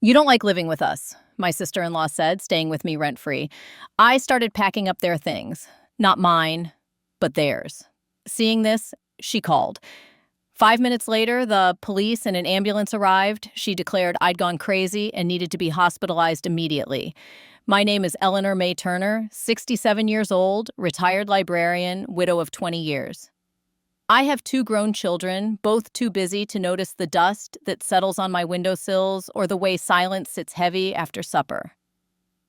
You don't like living with us, my sister-in-law said, staying with me rent-free. I started packing up their things. Not mine, but theirs. Seeing this, she called. 5 minutes later, the police and an ambulance arrived. She declared I'd gone crazy and needed to be hospitalized immediately. My name is Eleanor May Turner, 67 years old, retired librarian, widow of 20 years. I have two grown children, both too busy to notice the dust that settles on my windowsills or the way silence sits heavy after supper.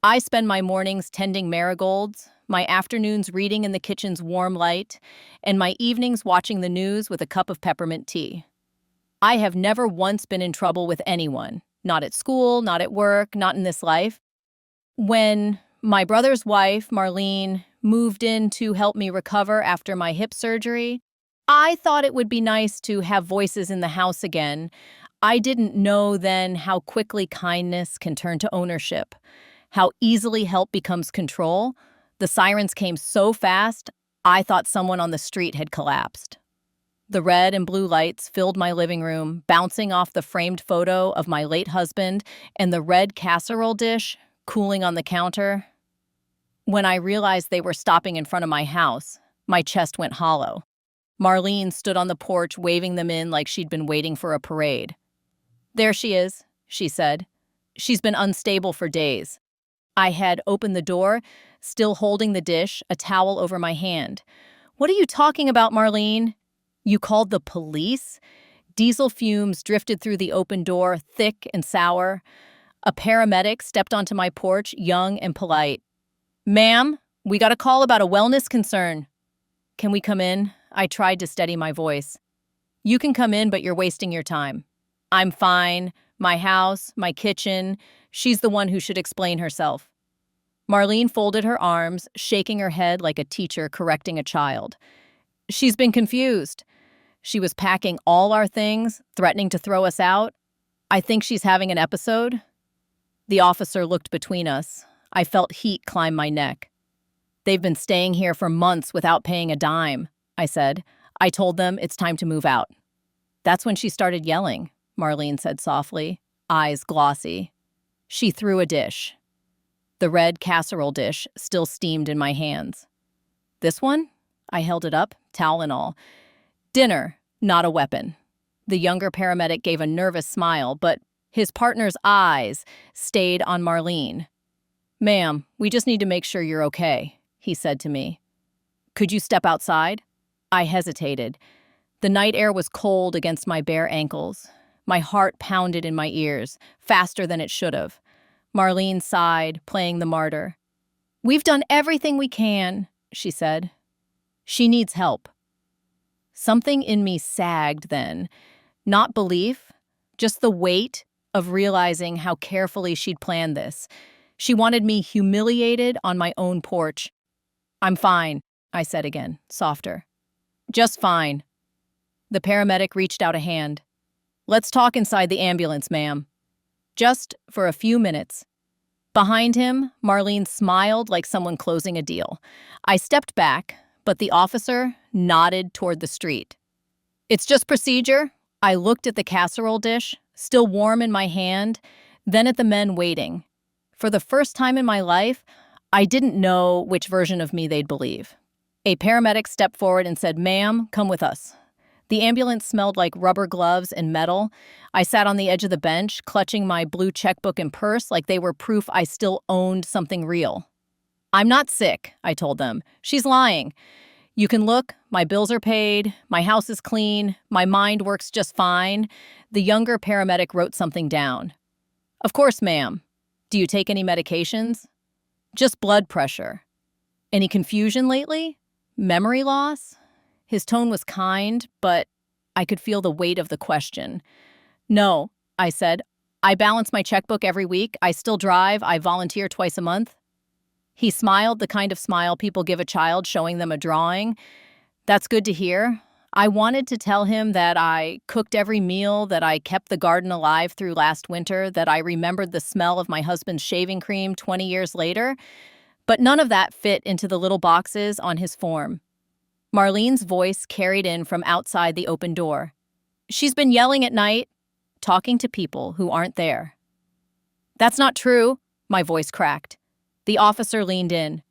I spend my mornings tending marigolds, my afternoons reading in the kitchen's warm light, and my evenings watching the news with a cup of peppermint tea. I have never once been in trouble with anyone, not at school, not at work, not in this life. When my brother's wife, Marlene, moved in to help me recover after my hip surgery, I thought it would be nice to have voices in the house again. I didn't know then how quickly kindness can turn to ownership, how easily help becomes control. The sirens came so fast, I thought someone on the street had collapsed. The red and blue lights filled my living room, bouncing off the framed photo of my late husband and the red casserole dish cooling on the counter. When I realized they were stopping in front of my house, my chest went hollow. Marlene stood on the porch waving them in like she'd been waiting for a parade. "There she is," she said. "She's been unstable for days." I had opened the door, still holding the dish, a towel over my hand. "What are you talking about, Marlene?" "You called the police?" Diesel fumes drifted through the open door, thick and sour. A paramedic stepped onto my porch, young and polite. "Ma'am, we got a call about a wellness concern." "Can we come in?" I tried to steady my voice. "You can come in, but you're wasting your time." "I'm fine. My house, my kitchen. She's the one who should explain herself." Marlene folded her arms, shaking her head like a teacher correcting a child. "She's been confused. She was packing all our things, threatening to throw us out. I think she's having an episode." The officer looked between us. I felt heat climb my neck. "They've been staying here for months without paying a dime," I said. "I told them it's time to move out." "That's when she started yelling," Marlene said softly, eyes glossy. She threw a dish. The red casserole dish still steamed in my hands. "This one?" I held it up, towel and all. "Dinner, not a weapon." The younger paramedic gave a nervous smile, but his partner's eyes stayed on Marlene. "Ma'am, we just need to make sure you're okay," he said to me. "Could you step outside?" I hesitated. The night air was cold against my bare ankles. My heart pounded in my ears, faster than it should have. Marlene sighed, playing the martyr. "We've done everything we can," she said. "She needs help." Something in me sagged then. Not belief, just the weight of realizing how carefully she'd planned this. She wanted me humiliated on my own porch. "I'm fine," I said again, softer. "Just fine." The paramedic reached out a hand. "Let's talk inside the ambulance, ma'am." Just for a few minutes. Behind him, Marlene smiled like someone closing a deal. I stepped back, but the officer nodded toward the street. "It's just procedure." I looked at the casserole dish, still warm in my hand, then at the men waiting. For the first time in my life, I didn't know which version of me they'd believe. A paramedic stepped forward and said, "Ma'am, come with us." The ambulance smelled like rubber gloves and metal. I sat on the edge of the bench, clutching my blue checkbook and purse like they were proof I still owned something real. "I'm not sick," I told them. "She's lying. You can look, my bills are paid, my house is clean, my mind works just fine." The younger paramedic wrote something down. "Of course, ma'am. Do you take any medications?" "Just blood pressure." "Any confusion lately? Memory loss?" His tone was kind, but I could feel the weight of the question. "No," I said. "I balance my checkbook every week. I still drive. I volunteer twice a month." He smiled, the kind of smile people give a child showing them a drawing. "That's good to hear." I wanted to tell him that I cooked every meal, that I kept the garden alive through last winter, that I remembered the smell of my husband's shaving cream 20 years later, but none of that fit into the little boxes on his form. Marlene's voice carried in from outside the open door. "She's been yelling at night, talking to people who aren't there." That's not true, my voice cracked. The officer leaned in.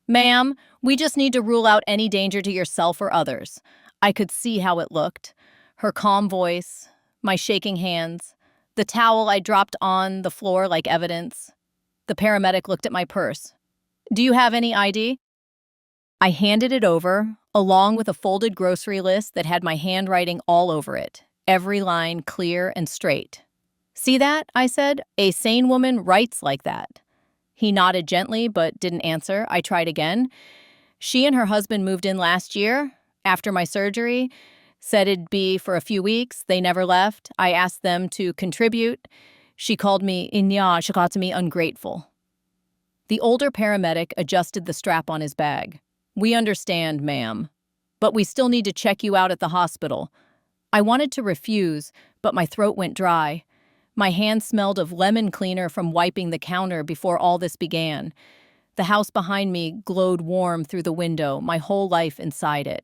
Ma'am, we just need to rule out any danger to yourself or others. I could see how it looked. Her calm voice, my shaking hands, the towel I dropped on the floor like evidence. The paramedic looked at my purse. Do you have any ID? I handed it over, along with a folded grocery list that had my handwriting all over it, every line clear and straight. See that? I said. A sane woman writes like that. He nodded gently but didn't answer. I tried again. She and her husband moved in last year, after my surgery. Said it'd be for a few weeks. They never left. I asked them to contribute. She called me ungrateful. The older paramedic adjusted the strap on his bag. We understand, ma'am, but we still need to check you out at the hospital. I wanted to refuse, but my throat went dry. My hand smelled of lemon cleaner from wiping the counter before all this began. The house behind me glowed warm through the window, my whole life inside it.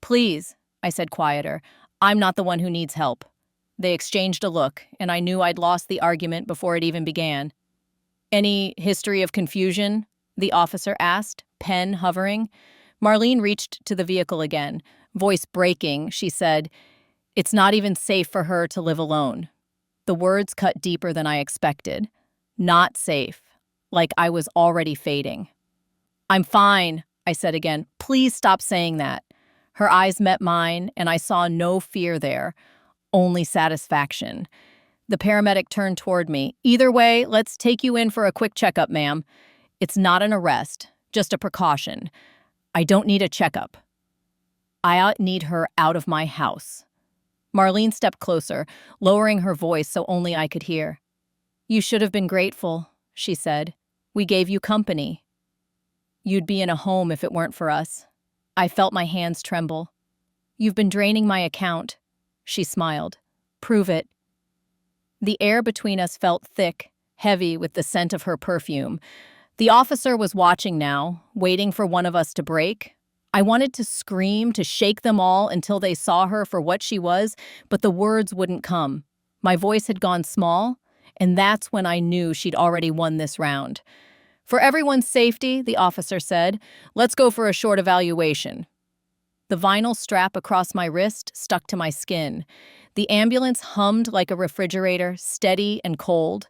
Please, I said quieter, I'm not the one who needs help. They exchanged a look, and I knew I'd lost the argument before it even began. Any history of confusion? The officer asked, pen hovering. Marlene reached to the vehicle again. Voice breaking, she said, "It's not even safe for her to live alone." The words cut deeper than I expected. Not safe. Like I was already fading. "I'm fine," I said again. "Please stop saying that." Her eyes met mine, and I saw no fear there, only satisfaction. The paramedic turned toward me. "Either way, let's take you in for a quick checkup, ma'am. It's not an arrest, just a precaution. I don't need a checkup. I need her out of my house." Marlene stepped closer, lowering her voice so only I could hear. "You should have been grateful," she said. "We gave you company. You'd be in a home if it weren't for us." I felt my hands tremble. "You've been draining my account," she smiled. "Prove it." The air between us felt thick, heavy with the scent of her perfume. The officer was watching now, waiting for one of us to break. I wanted to scream, to shake them all until they saw her for what she was, but the words wouldn't come. My voice had gone small, and that's when I knew she'd already won this round. "For everyone's safety," the officer said, "let's go for a short evaluation." The vinyl strap across my wrist stuck to my skin. The ambulance hummed like a refrigerator, steady and cold.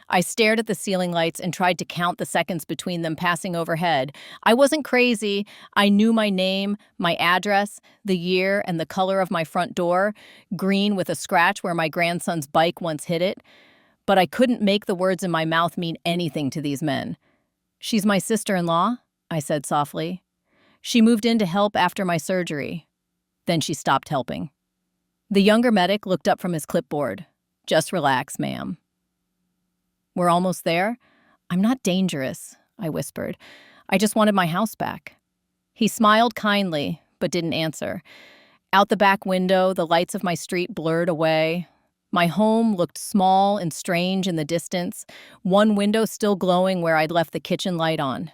I stared at the ceiling lights and tried to count the seconds between them passing overhead. I wasn't crazy. I knew my name, my address, the year, and the color of my front door, green with a scratch where my grandson's bike once hit it. But I couldn't make the words in my mouth mean anything to these men. "She's my sister-in-law," I said softly. "She moved in to help after my surgery." Then she stopped helping. The younger medic looked up from his clipboard. "Just relax, ma'am." "We're almost there?" "I'm not dangerous," I whispered. "I just wanted my house back." He smiled kindly, but didn't answer. Out the back window, the lights of my street blurred away. My home looked small and strange in the distance, one window still glowing where I'd left the kitchen light on.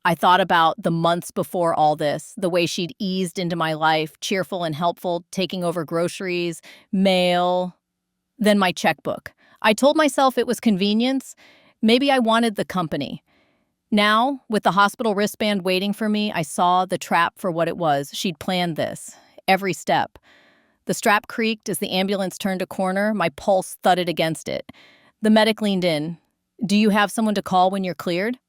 I thought about the months before all this, the way she'd eased into my life, cheerful and helpful, taking over groceries, mail, then my checkbook. I told myself it was convenience. Maybe I wanted the company. Now, with the hospital wristband waiting for me, I saw the trap for what it was. She'd planned this, every step. The strap creaked as the ambulance turned a corner. My pulse thudded against it. The medic leaned in. "Do you have someone to call when you're cleared?"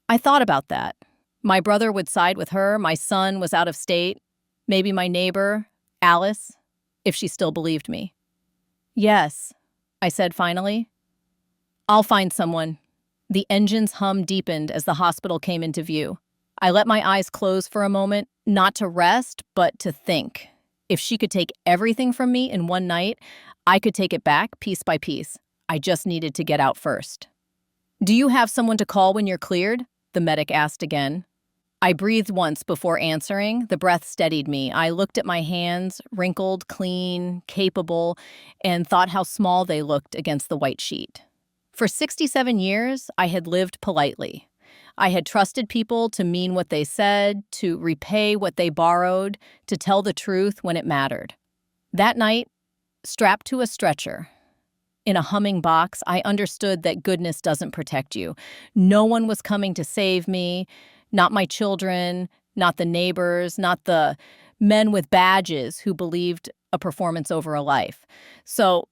I thought about that. My brother would side with her. My son was out of state. Maybe my neighbor, Alice, if she still believed me. "Yes," I said finally. "I'll find someone." The engine's hum deepened as the hospital came into view. I let my eyes close for a moment, not to rest, but to think. If she could take everything from me in one night, I could take it back piece by piece. I just needed to get out first. "Do you have someone to call when you're cleared?" the medic asked again. I breathed once before answering. The breath steadied me. I looked at my hands, wrinkled, clean, capable, and thought how small they looked against the white sheet. For 67 years, I had lived politely. I had trusted people to mean what they said, to repay what they borrowed, to tell the truth when it mattered. That night, strapped to a stretcher, in a humming box, I understood that goodness doesn't protect you. No one was coming to save me, not my children, not the neighbors, not the men with badges who believed a performance over a life. So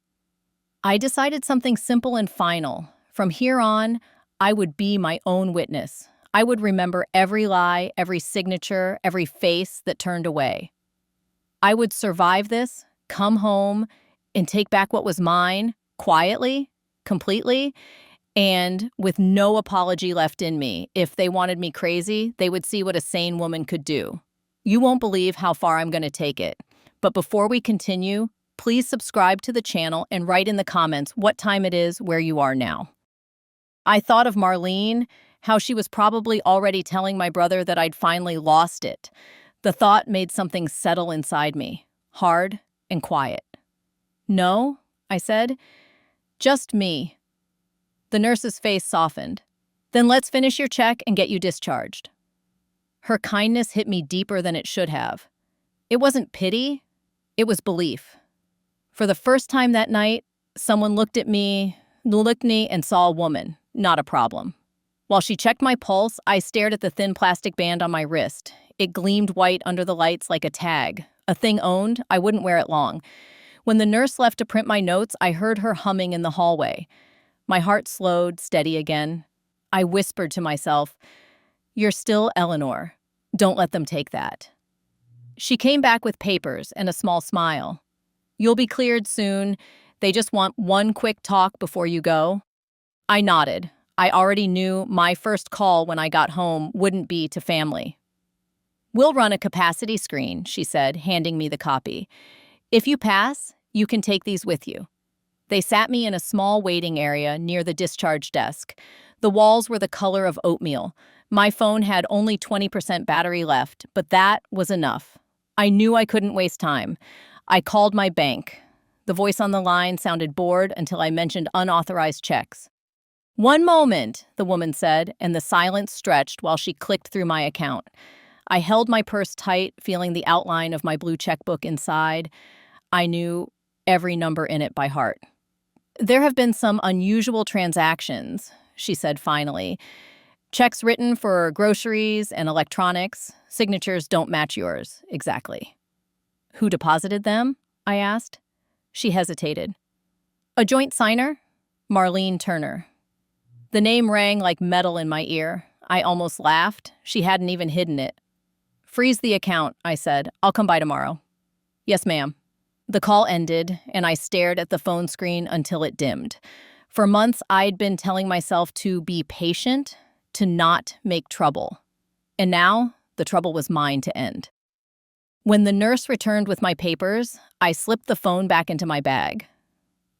I decided something simple and final. From here on, I would be my own witness. I would remember every lie, every signature, every face that turned away. I would survive this, come home, and take back what was mine quietly, completely, and with no apology left in me. If they wanted me crazy, they would see what a sane woman could do. You won't believe how far I'm going to take it. But before we continue, please subscribe to the channel and write in the comments what time it is where you are now. I thought of Marlene, how she was probably already telling my brother that I'd finally lost it. The thought made something settle inside me, hard and quiet. "No," I said, "just me." The nurse's face softened. "Then let's finish your check and get you discharged." Her kindness hit me deeper than it should have. It wasn't pity, it was belief. For the first time that night, someone looked at me and saw a woman, not a problem. While she checked my pulse, I stared at the thin plastic band on my wrist. It gleamed white under the lights like a tag. A thing owned, I wouldn't wear it long. When the nurse left to print my notes, I heard her humming in the hallway. My heart slowed, steady again. I whispered to myself, "You're still Eleanor. Don't let them take that." She came back with papers and a small smile. "You'll be cleared soon. They just want one quick talk before you go." I nodded. I already knew my first call when I got home wouldn't be to family. "We'll run a capacity screen," she said, handing me the copy. "If you pass, you can take these with you." They sat me in a small waiting area near the discharge desk. The walls were the color of oatmeal. My phone had only 20% battery left, but that was enough. I knew I couldn't waste time. I called my bank. The voice on the line sounded bored until I mentioned unauthorized checks. "One moment," the woman said, and the silence stretched while she clicked through my account. I held my purse tight, feeling the outline of my blue checkbook inside. I knew every number in it by heart. "There have been some unusual transactions," she said finally. "Checks written for groceries and electronics. Signatures don't match yours exactly." "Who deposited them?" I asked. She hesitated. "A joint signer? Marlene Turner." The name rang like metal in my ear. I almost laughed. She hadn't even hidden it. "Freeze the account," I said. "I'll come by tomorrow." "Yes, ma'am." The call ended, and I stared at the phone screen until it dimmed. For months, I'd been telling myself to be patient, to not make trouble. And now, the trouble was mine to end. When the nurse returned with my papers, I slipped the phone back into my bag.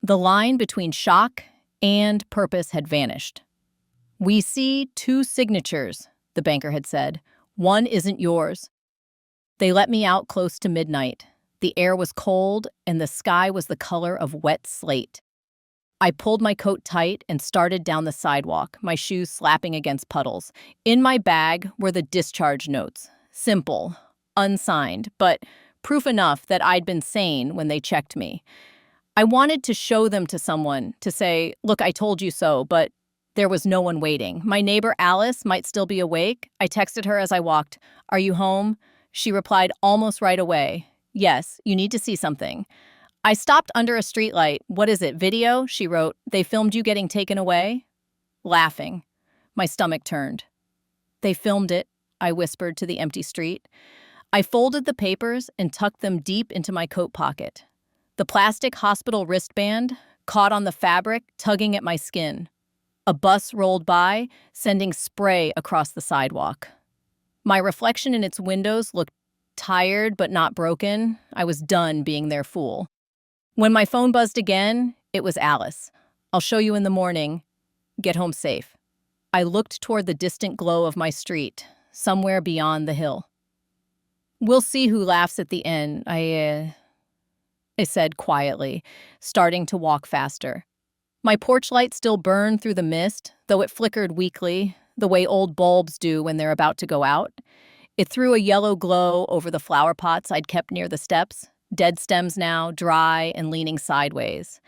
The line between shock and purpose had vanished. "We see 2 signatures," the banker had said. "One isn't yours." They let me out close to midnight. The air was cold, and the sky was the color of wet slate. I pulled my coat tight and started down the sidewalk, my shoes slapping against puddles. In my bag were the discharge notes. Simple, unsigned, but proof enough that I'd been sane when they checked me. I wanted to show them to someone, to say, "Look, I told you so," but there was no one waiting. My neighbor Alice might still be awake. I texted her as I walked, "Are you home?" She replied almost right away, "Yes, you need to see something." I stopped under a streetlight. "What is it, video?" She wrote. "They filmed you getting taken away?" Laughing. My stomach turned. "They filmed it," I whispered to the empty street. I folded the papers and tucked them deep into my coat pocket. The plastic hospital wristband caught on the fabric, tugging at my skin. A bus rolled by, sending spray across the sidewalk. My reflection in its windows looked tired but not broken. I was done being their fool. When my phone buzzed again, it was Alice. "I'll show you in the morning. Get home safe." I looked toward the distant glow of my street, somewhere beyond the hill. "We'll see who laughs at the end," I said quietly, starting to walk faster. My porch light still burned through the mist, though it flickered weakly, the way old bulbs do when they're about to go out. It threw a yellow glow over the flower pots I'd kept near the steps, dead stems now, dry and leaning sideways.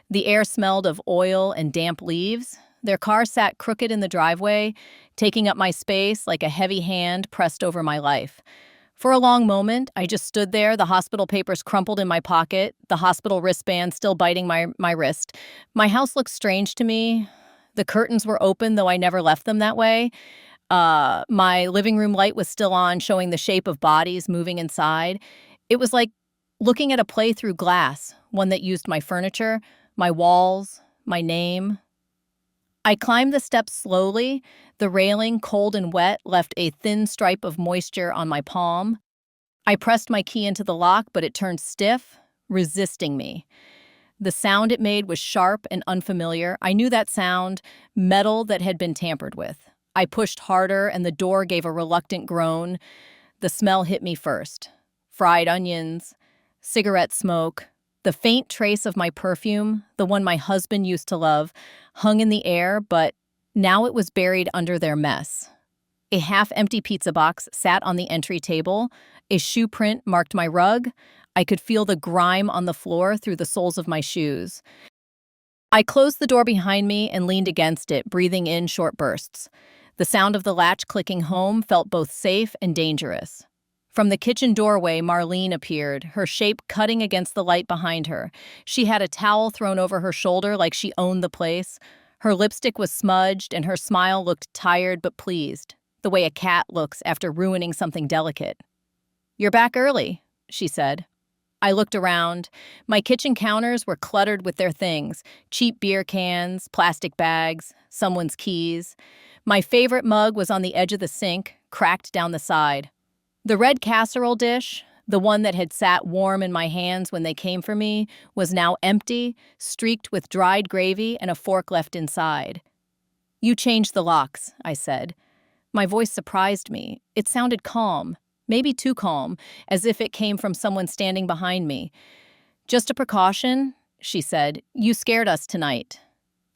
The air smelled of oil and damp leaves. Their car sat crooked in the driveway, taking up my space like a heavy hand pressed over my life. For a long moment, I just stood there, the hospital papers crumpled in my pocket, the hospital wristband still biting my wrist. My house looked strange to me. The curtains were open, though I never left them that way. My living room light was still on, showing the shape of bodies moving inside. It was like looking at a play through glass, one that used my furniture, my walls, my name. I climbed the steps slowly. The railing, cold and wet, left a thin stripe of moisture on my palm. I pressed my key into the lock, but it turned stiff, resisting me. The sound it made was sharp and unfamiliar. I knew that sound, metal that had been tampered with. I pushed harder, and the door gave a reluctant groan. The smell hit me first. Fried onions, cigarette smoke, the faint trace of my perfume, the one my husband used to love, hung in the air, but now it was buried under their mess. A half-empty pizza box sat on the entry table. A shoe print marked my rug. I could feel the grime on the floor through the soles of my shoes. I closed the door behind me and leaned against it, breathing in short bursts. The sound of the latch clicking home felt both safe and dangerous. From the kitchen doorway, Marlene appeared, her shape cutting against the light behind her. She had a towel thrown over her shoulder like she owned the place. Her lipstick was smudged, and her smile looked tired but pleased, the way a cat looks after ruining something delicate. "You're back early," she said. I looked around. My kitchen counters were cluttered with their things: cheap beer cans, plastic bags, someone's keys. My favorite mug was on the edge of the sink, cracked down the side. The red casserole dish, the one that had sat warm in my hands when they came for me, was now empty, streaked with dried gravy and a fork left inside. "You changed the locks," I said. My voice surprised me. It sounded calm, maybe too calm, as if it came from someone standing behind me. "Just a precaution," she said. "You scared us tonight."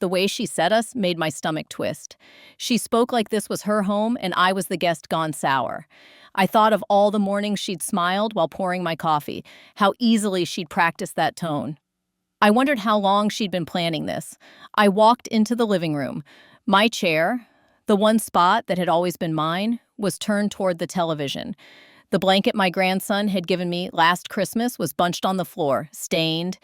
The way she said us made my stomach twist. She spoke like this was her home and I was the guest gone sour. I thought of all the mornings she'd smiled while pouring my coffee, how easily she'd practiced that tone. I wondered how long she'd been planning this. I walked into the living room. My chair, the one spot that had always been mine, was turned toward the television. The blanket my grandson had given me last Christmas was bunched on the floor, stained.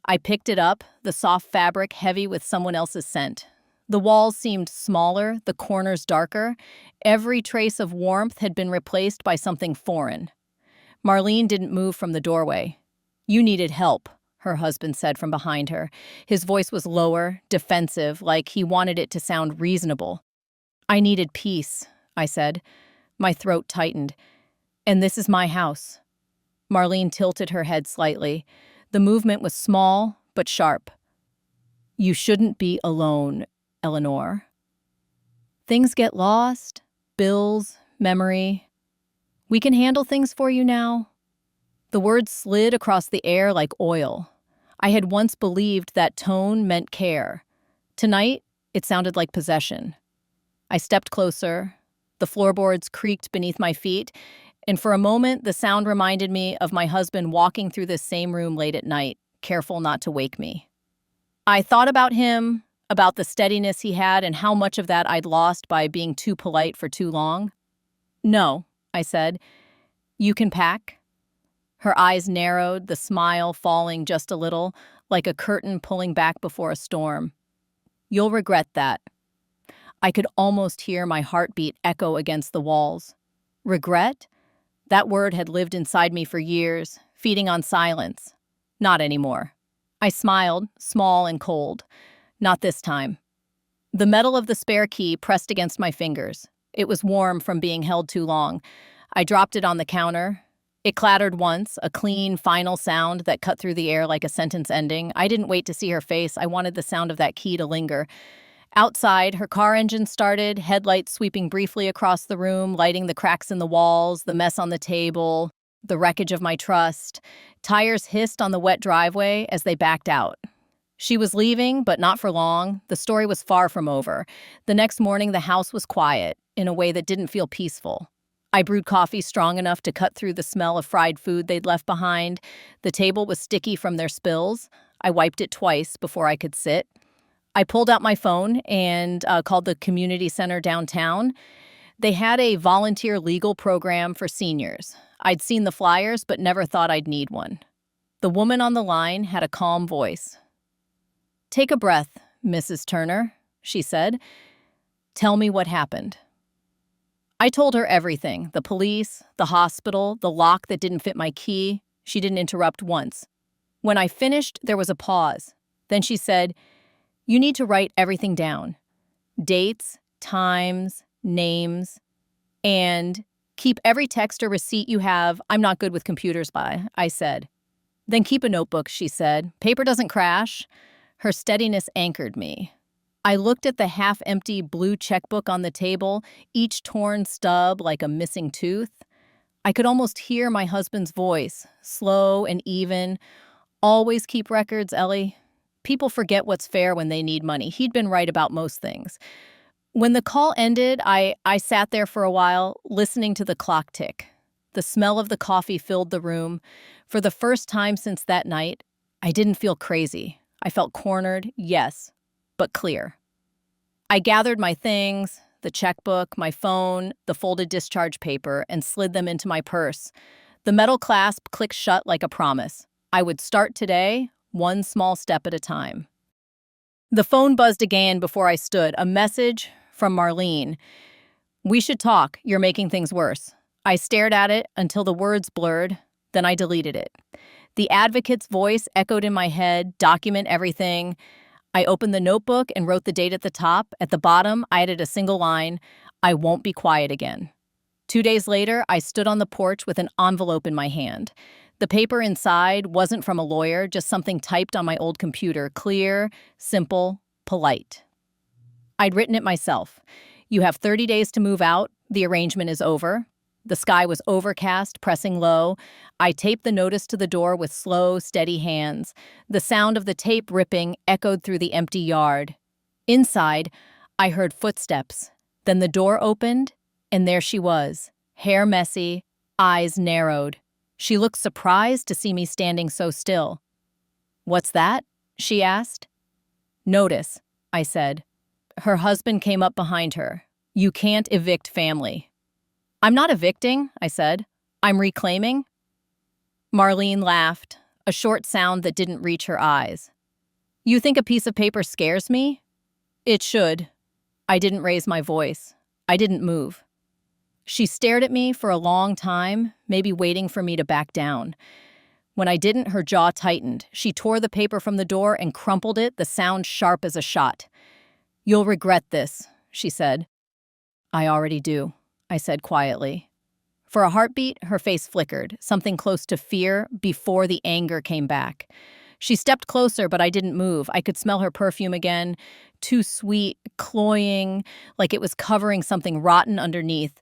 I picked it up, the soft fabric heavy with someone else's scent. The walls seemed smaller, the corners darker. Every trace of warmth had been replaced by something foreign. Marlene didn't move from the doorway. "You needed help," her husband said from behind her. His voice was lower, defensive, like he wanted it to sound reasonable. "I needed peace," I said. My throat tightened. "And this is my house." Marlene tilted her head slightly. The movement was small, but sharp. "You shouldn't be alone, Eleanor. Things get lost, bills, memory. We can handle things for you now." The words slid across the air like oil. I had once believed that tone meant care. Tonight, it sounded like possession. I stepped closer. The floorboards creaked beneath my feet, and for a moment, the sound reminded me of my husband walking through this same room late at night, careful not to wake me. I thought about him, about the steadiness he had, and how much of that I'd lost by being too polite for too long. "No," I said. "You can pack." Her eyes narrowed, the smile falling just a little, like a curtain pulling back before a storm. "You'll regret that." I could almost hear my heartbeat echo against the walls. Regret? That word had lived inside me for years, feeding on silence. Not anymore. I smiled, small and cold. Not this time. The metal of the spare key pressed against my fingers. It was warm from being held too long. I dropped it on the counter. It clattered once, a clean, final sound that cut through the air like a sentence ending. I didn't wait to see her face. I wanted the sound of that key to linger. Outside, her car engine started, headlights sweeping briefly across the room, lighting the cracks in the walls, the mess on the table, the wreckage of my trust. Tires hissed on the wet driveway as they backed out. She was leaving, but not for long. The story was far from over. The next morning, the house was quiet, in a way that didn't feel peaceful. I brewed coffee strong enough to cut through the smell of fried food they'd left behind. The table was sticky from their spills. I wiped it twice before I could sit. I pulled out my phone and called the community center downtown. They had a volunteer legal program for seniors. I'd seen the flyers, but never thought I'd need one. The woman on the line had a calm voice. "Take a breath, Mrs. Turner," she said. "Tell me what happened." I told her everything, the police, the hospital, the lock that didn't fit my key. She didn't interrupt once. When I finished, there was a pause. Then she said, "You need to write everything down. Dates, times, names, and keep every text or receipt you have. I'm not good with computers, I said. Then keep a notebook," she said. "Paper doesn't crash." Her steadiness anchored me. I looked at the half-empty blue checkbook on the table, each torn stub like a missing tooth. I could almost hear my husband's voice, slow and even. "Always keep records, Ellie. People forget what's fair when they need money." He'd been right about most things. When the call ended, I sat there for a while, listening to the clock tick. The smell of the coffee filled the room. For the first time since that night, I didn't feel crazy. I felt cornered, yes, but clear. I gathered my things, the checkbook, my phone, the folded discharge paper, and slid them into my purse. The metal clasp clicked shut like a promise. I would start today, one small step at a time. The phone buzzed again before I stood, a message from Marlene. "We should talk. You're making things worse." I stared at it until the words blurred, then I deleted it. The advocate's voice echoed in my head, "Document everything." I opened the notebook and wrote the date at the top. At the bottom, I added a single line, "I won't be quiet again." 2 days later, I stood on the porch with an envelope in my hand. The paper inside wasn't from a lawyer, just something typed on my old computer, clear, simple, polite. I'd written it myself. "You have 30 days to move out. The arrangement is over." The sky was overcast, pressing low. I taped the notice to the door with slow, steady hands. The sound of the tape ripping echoed through the empty yard. Inside, I heard footsteps. Then the door opened, and there she was, hair messy, eyes narrowed. She looked surprised to see me standing so still. "What's that?" she asked. "Notice," I said. Her husband came up behind her. "You can't evict family." "I'm not evicting," I said. "I'm reclaiming." Marlene laughed, a short sound that didn't reach her eyes. "You think a piece of paper scares me?" "It should." I didn't raise my voice. I didn't move. She stared at me for a long time, maybe waiting for me to back down. When I didn't, her jaw tightened. She tore the paper from the door and crumpled it, the sound sharp as a shot. "You'll regret this," she said. "I already do," I said quietly. For a heartbeat, her face flickered, something close to fear before the anger came back. She stepped closer, but I didn't move. I could smell her perfume again, too sweet, cloying, like it was covering something rotten underneath.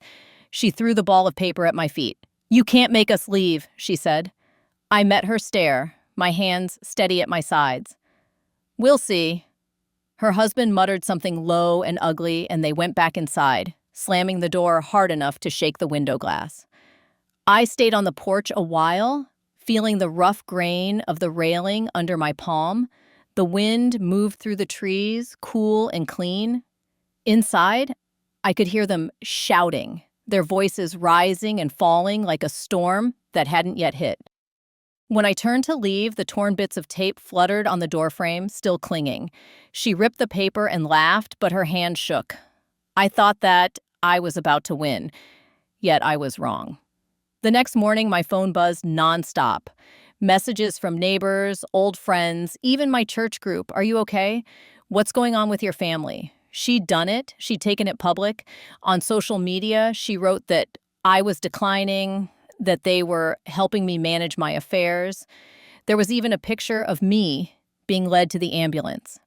She threw the ball of paper at my feet. "You can't make us leave," she said. I met her stare, my hands steady at my sides. "We'll see." Her husband muttered something low and ugly, and they went back inside, slamming the door hard enough to shake the window glass. I stayed on the porch a while, feeling the rough grain of the railing under my palm. The wind moved through the trees, cool and clean. Inside, I could hear them shouting, their voices rising and falling like a storm that hadn't yet hit. When I turned to leave, the torn bits of tape fluttered on the doorframe, still clinging. She ripped the paper and laughed, but her hand shook. I thought that I was about to win, yet I was wrong. The next morning, my phone buzzed nonstop. Messages from neighbors, old friends, even my church group. "Are you okay? What's going on with your family?" She'd done it. She'd taken it public. On social media, she wrote that I was declining, that they were helping me manage my affairs. There was even a picture of me being led to the ambulance.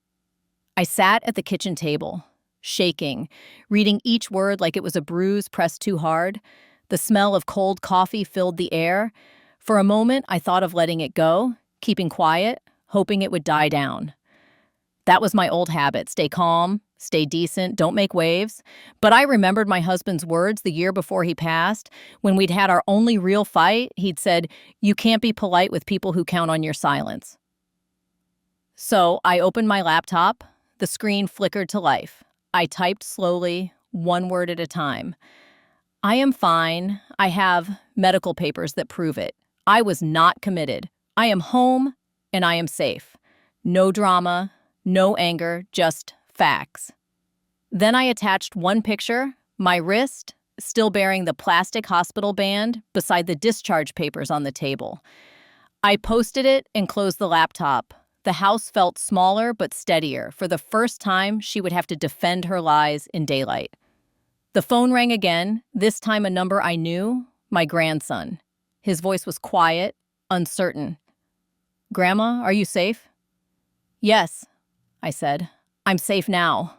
I sat at the kitchen table, shaking, reading each word like it was a bruise pressed too hard. The smell of cold coffee filled the air. For a moment, I thought of letting it go, keeping quiet, hoping it would die down. That was my old habit: stay calm, stay decent, don't make waves. But I remembered my husband's words the year before he passed. When we'd had our only real fight, he'd said, "You can't be polite with people who count on your silence." So I opened my laptop. The screen flickered to life. I typed slowly, one word at a time. I am fine. I have medical papers that prove it. I was not committed. I am home and I am safe. No drama, no anger, just facts. Then I attached one picture, my wrist, still bearing the plastic hospital band, beside the discharge papers on the table. I posted it and closed the laptop. The house felt smaller but steadier. For the first time, she would have to defend her lies in daylight. The phone rang again, this time a number I knew, my grandson. His voice was quiet, uncertain. "Grandma, are you safe?" "Yes," I said. "I'm safe now."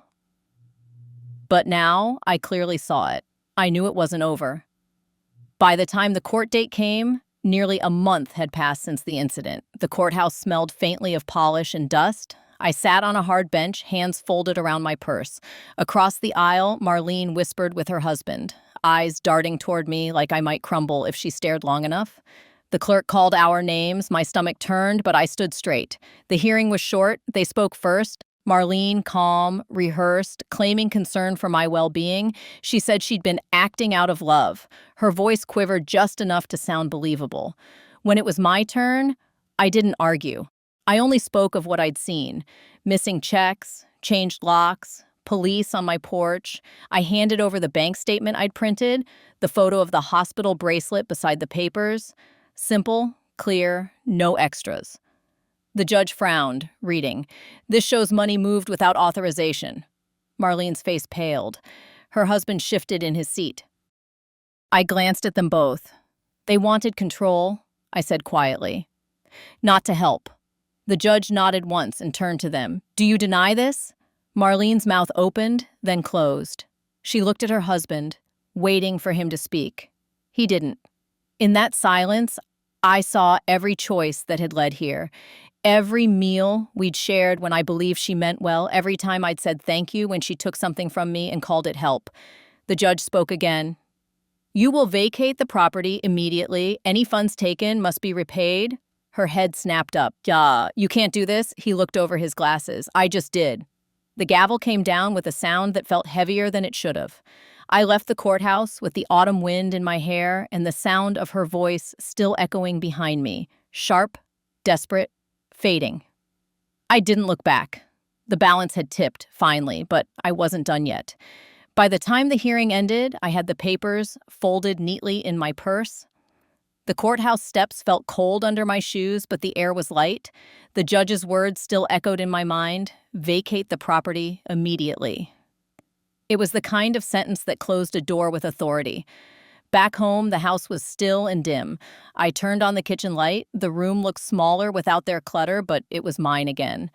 But now I clearly saw it. I knew it wasn't over. By the time the court date came, nearly a month had passed since the incident. The courthouse smelled faintly of polish and dust. I sat on a hard bench, hands folded around my purse. Across the aisle, Marlene whispered with her husband, eyes darting toward me like I might crumble if she stared long enough. The clerk called our names. My stomach turned, but I stood straight. The hearing was short. They spoke first. Marlene, calm, rehearsed, claiming concern for my well-being. She said she'd been acting out of love. Her voice quivered just enough to sound believable. When it was my turn, I didn't argue. I only spoke of what I'd seen. Missing checks, changed locks, police on my porch. I handed over the bank statement I'd printed, the photo of the hospital bracelet beside the papers. Simple, clear, no extras. The judge frowned, reading. "This shows money moved without authorization." Marlene's face paled. Her husband shifted in his seat. I glanced at them both. "They wanted control," I said quietly. "Not to help." The judge nodded once and turned to them. "Do you deny this?" Marlene's mouth opened, then closed. She looked at her husband, waiting for him to speak. He didn't. In that silence, I saw every choice that had led here. Every meal we'd shared when I believed she meant well, every time I'd said thank you when she took something from me and called it help. The judge spoke again. "You will vacate the property immediately. Any funds taken must be repaid." Her head snapped up. "Duh, you can't do this." He looked over his glasses. "I just did." The gavel came down with a sound that felt heavier than it should have. I left the courthouse with the autumn wind in my hair and the sound of her voice still echoing behind me, sharp, desperate, fading. I didn't look back. The balance had tipped, finally, but I wasn't done yet. By the time the hearing ended, I had the papers folded neatly in my purse. The courthouse steps felt cold under my shoes, but the air was light. The judge's words still echoed in my mind, "Vacate the property immediately." It was the kind of sentence that closed a door with authority. Back home, the house was still and dim. I turned on the kitchen light. The room looked smaller without their clutter, but it was mine again.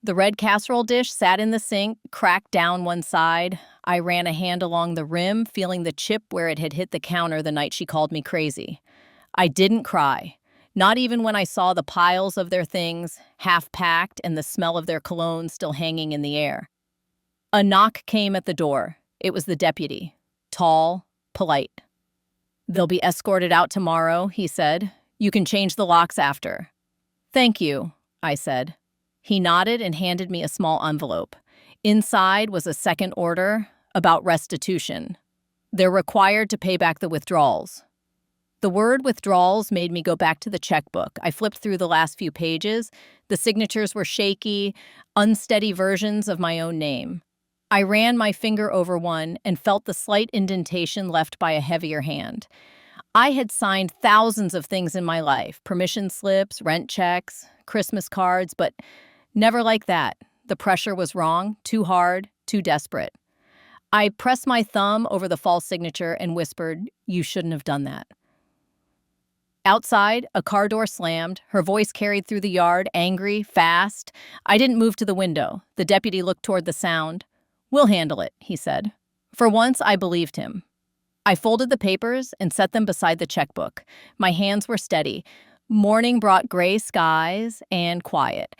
The red casserole dish sat in the sink, cracked down one side. I ran a hand along the rim, feeling the chip where it had hit the counter the night she called me crazy. I didn't cry, not even when I saw the piles of their things, half-packed, and the smell of their cologne still hanging in the air. A knock came at the door. It was the deputy, tall, polite. "They'll be escorted out tomorrow," he said. "You can change the locks after." "Thank you," I said. He nodded and handed me a small envelope. Inside was a second order about restitution. They're required to pay back the withdrawals. The word withdrawals made me go back to the checkbook. I flipped through the last few pages. The signatures were shaky, unsteady versions of my own name. I ran my finger over one and felt the slight indentation left by a heavier hand. I had signed thousands of things in my life, permission slips, rent checks, Christmas cards, but never like that. The pressure was wrong, too hard, too desperate. I pressed my thumb over the false signature and whispered, "You shouldn't have done that." Outside, a car door slammed. Her voice carried through the yard, angry, fast. I didn't move to the window. The deputy looked toward the sound. "We'll handle it," he said. For once, I believed him. I folded the papers and set them beside the checkbook. My hands were steady. Morning brought gray skies and quiet.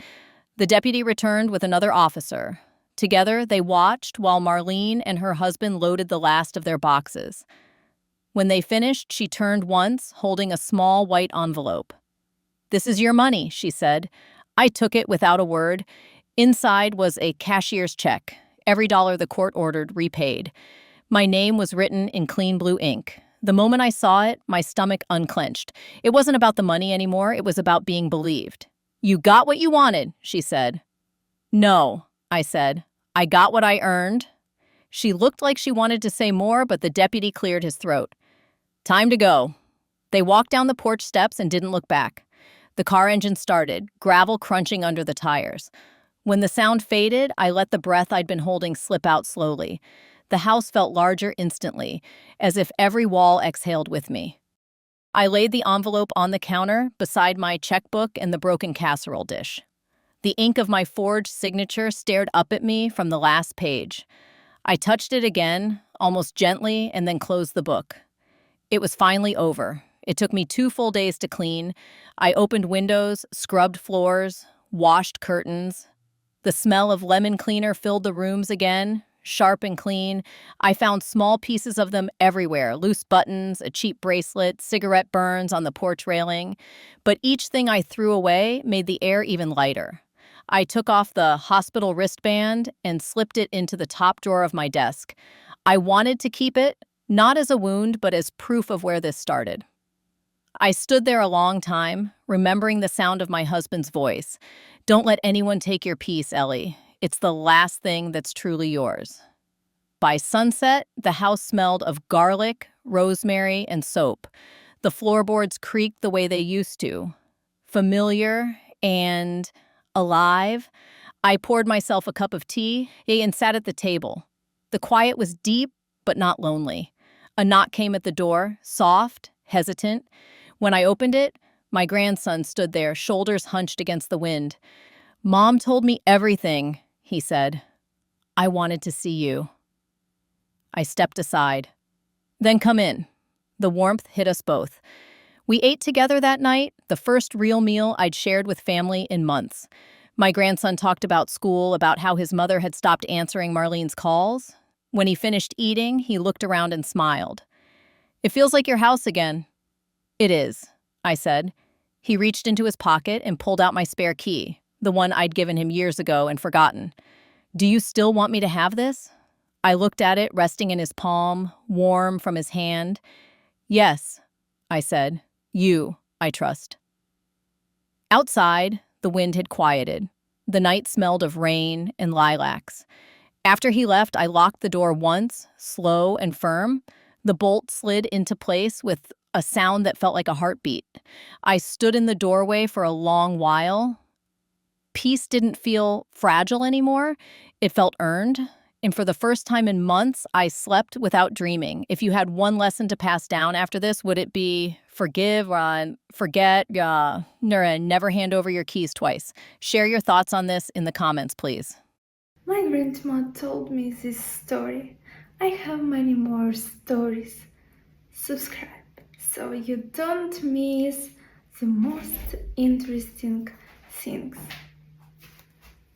The deputy returned with another officer. Together, they watched while Marlene and her husband loaded the last of their boxes. When they finished, she turned once, holding a small white envelope. "This is your money," she said. I took it without a word. Inside was a cashier's check. Every dollar the court ordered repaid. My name was written in clean blue ink. The moment I saw it, my stomach unclenched. It wasn't about the money anymore, it was about being believed. "You got what you wanted," she said. "No," I said. "I got what I earned." She looked like she wanted to say more, but the deputy cleared his throat. "Time to go." They walked down the porch steps and didn't look back. The car engine started, gravel crunching under the tires. When the sound faded, I let the breath I'd been holding slip out slowly. The house felt larger instantly, as if every wall exhaled with me. I laid the envelope on the counter beside my checkbook and the broken casserole dish. The ink of my forged signature stared up at me from the last page. I touched it again, almost gently, and then closed the book. It was finally over. It took me 2 full days to clean. I opened windows, scrubbed floors, washed curtains. The smell of lemon cleaner filled the rooms again, sharp and clean. I found small pieces of them everywhere, loose buttons, a cheap bracelet, cigarette burns on the porch railing. But each thing I threw away made the air even lighter. I took off the hospital wristband and slipped it into the top drawer of my desk. I wanted to keep it, not as a wound, but as proof of where this started. I stood there a long time, remembering the sound of my husband's voice. "Don't let anyone take your peace, Ellie. It's the last thing that's truly yours." By sunset, the house smelled of garlic, rosemary, and soap. The floorboards creaked the way they used to. Familiar and alive. I poured myself a cup of tea and sat at the table. The quiet was deep, but not lonely. A knock came at the door, soft, hesitant. When I opened it, my grandson stood there, shoulders hunched against the wind. "Mom told me everything," he said. "I wanted to see you." I stepped aside. "Then come in." The warmth hit us both. We ate together that night, the first real meal I'd shared with family in months. My grandson talked about school, about how his mother had stopped answering Marlene's calls. When he finished eating, he looked around and smiled. "It feels like your house again." "It is," I said. He reached into his pocket and pulled out my spare key, the one I'd given him years ago and forgotten. "Do you still want me to have this?" I looked at it resting in his palm, warm from his hand. "Yes," I said. "You, I trust." Outside, the wind had quieted. The night smelled of rain and lilacs. After he left, I locked the door once, slow and firm. The bolt slid into place with a sound that felt like a heartbeat. I stood in the doorway for a long while. Peace didn't feel fragile anymore. It felt earned. And for the first time in months, I slept without dreaming. If you had one lesson to pass down after this, would it be forgive, forget, never hand over your keys twice? Share your thoughts on this in the comments, please. My grandma told me this story. I have many more stories. Subscribe so you don't miss the most interesting things.